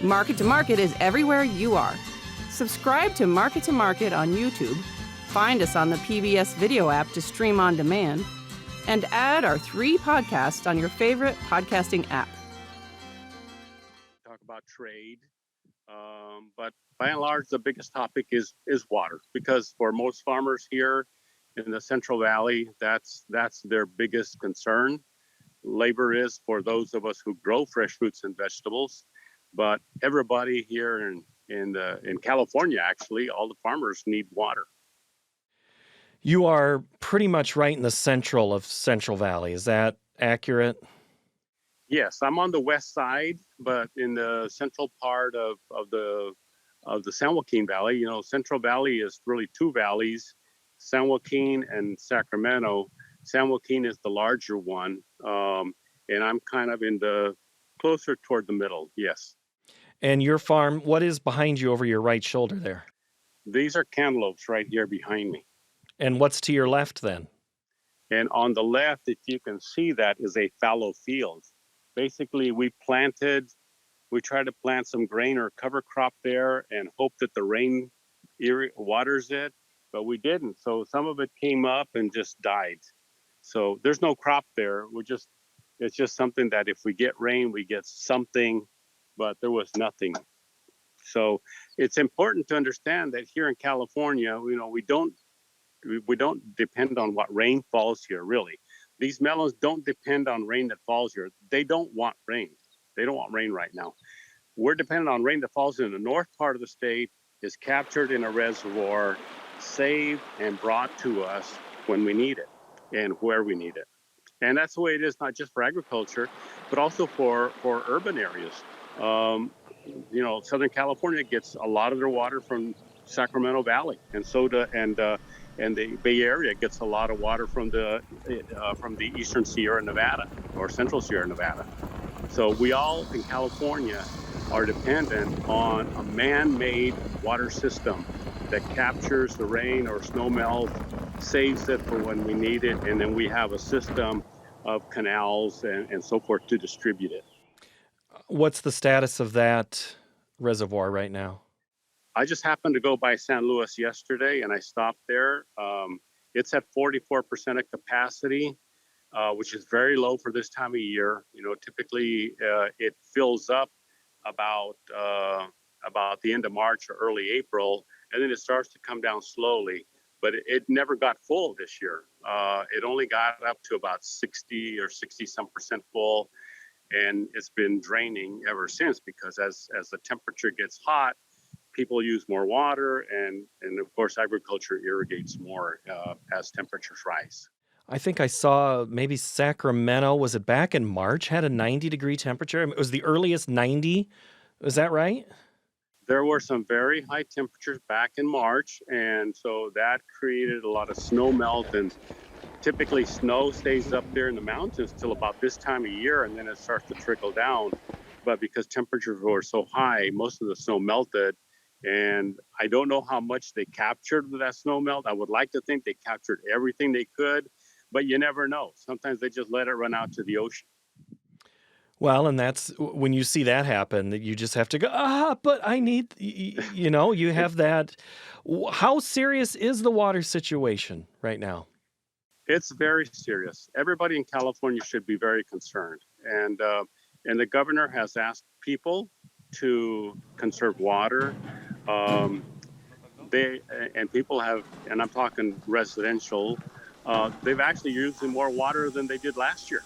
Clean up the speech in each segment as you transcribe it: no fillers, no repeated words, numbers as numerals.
Market to Market is everywhere you are. Subscribe to Market on YouTube, find us on the PBS video app to stream on demand, and add our 3 podcasts on your favorite podcasting app. Talk about trade, but by and large, the biggest topic is water, because for most farmers here in the Central Valley, that's their biggest concern. Labor is for those of us who grow fresh fruits and vegetables, but everybody here in California, actually, all the farmers need water. You are pretty much right in the central of Central Valley. Is that accurate? Yes, I'm on the west side, but in the central part of the San Joaquin Valley. You know, Central Valley is really 2 valleys, San Joaquin and Sacramento. San Joaquin is the larger one, and I'm kind of in the closer toward the middle, yes. And your farm, what is behind you over your right shoulder there? These are cantaloupes right here behind me. And what's to your left then? And on the left, if you can see, that is a fallow field. Basically, we tried to plant some grain or cover crop there and hope that the rain waters it, but we didn't. So some of it came up and just died. So there's no crop there. It's just something that if we get rain, we get something, but there was nothing. So it's important to understand that here in California, you know, we don't depend on what rain falls here, really. These melons don't depend on rain that falls here. They don't want rain. They don't want rain right now. We're dependent on rain that falls in the north part of the state, is captured in a reservoir, saved and brought to us when we need it and where we need it. And that's the way it is, not just for agriculture, but also for urban areas. You know, Southern California gets a lot of their water from Sacramento Valley, and the Bay Area gets a lot of water from the Eastern Sierra Nevada or Central Sierra Nevada. So we all in California are dependent on a man-made water system that captures the rain or snow melt, saves it for when we need it, and then we have a system of canals and so forth to distribute it. What's the status of that reservoir right now? I just happened to go by San Luis yesterday, and I stopped there. It's at 44% of capacity, which is very low for this time of year. You know, typically it fills up about the end of March or early April, and then it starts to come down slowly. But it never got full this year. It only got up to about 60 or 60-some% full, and it's been draining ever since, because as the temperature gets hot, people use more water, and of course agriculture irrigates more as temperatures rise. I think I saw maybe Sacramento, was it back in March, had a 90-degree temperature? It was the earliest 90. Is that right? There were some very high temperatures back in March, and so that created a lot of snow melt, and typically snow stays up there in the mountains till about this time of year, and then it starts to trickle down. But because temperatures were so high, most of the snow melted, and I don't know how much they captured with that snow melt. I would like to think they captured everything they could, but you never know. Sometimes they just let it run out to the ocean. Well, and that's when you see that happen, that you just have to go, but I need, you know, you have that. How serious is the water situation right now? It's very serious. Everybody in California should be very concerned. And the governor has asked people to conserve water. People have, and I'm talking residential, they've actually used more water than they did last year.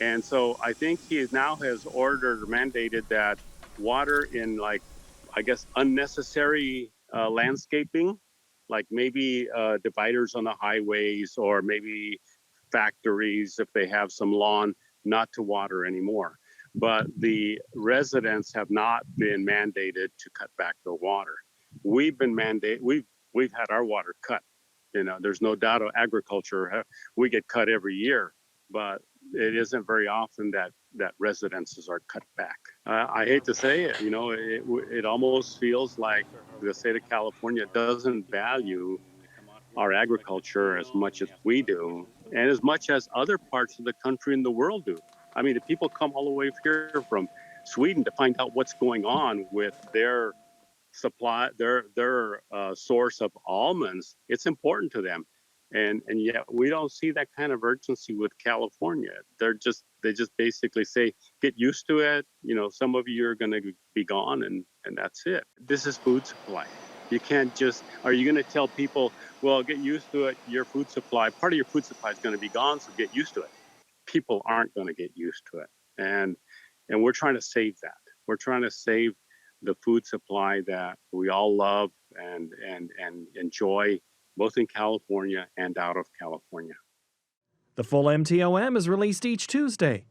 And so I think he now has ordered or mandated that water in, like, I guess, unnecessary landscaping, like maybe dividers on the highways, or maybe factories, if they have some lawn, not to water anymore. But the residents have not been mandated to cut back their water. We've been mandated. We've had our water cut. You know, there's no doubt of agriculture. We get cut every year, but it isn't very often that residences are cut back. I hate to say it, you know, it almost feels like the state of California doesn't value our agriculture as much as we do, and as much as other parts of the country and the world do. I mean, the people come all the way here from Sweden to find out what's going on with their supply, their source of almonds. It's important to them, and yet we don't see that kind of urgency with California. They just basically say, get used to it. Some of you are going to be gone, and that's it. This is food supply. You can't just, are you going to tell people, well, get used to it, your food supply, part of your food supply is going to be gone, so get used to it. People aren't going to get used to it. And we're trying to save that. We're trying to save the food supply that we all love and enjoy, both in California and out of California. The full MTOM is released each Tuesday.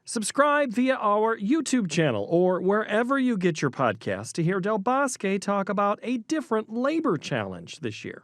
Subscribe via our YouTube channel or wherever you get your podcasts to hear Del Bosque talk about a different labor challenge this year.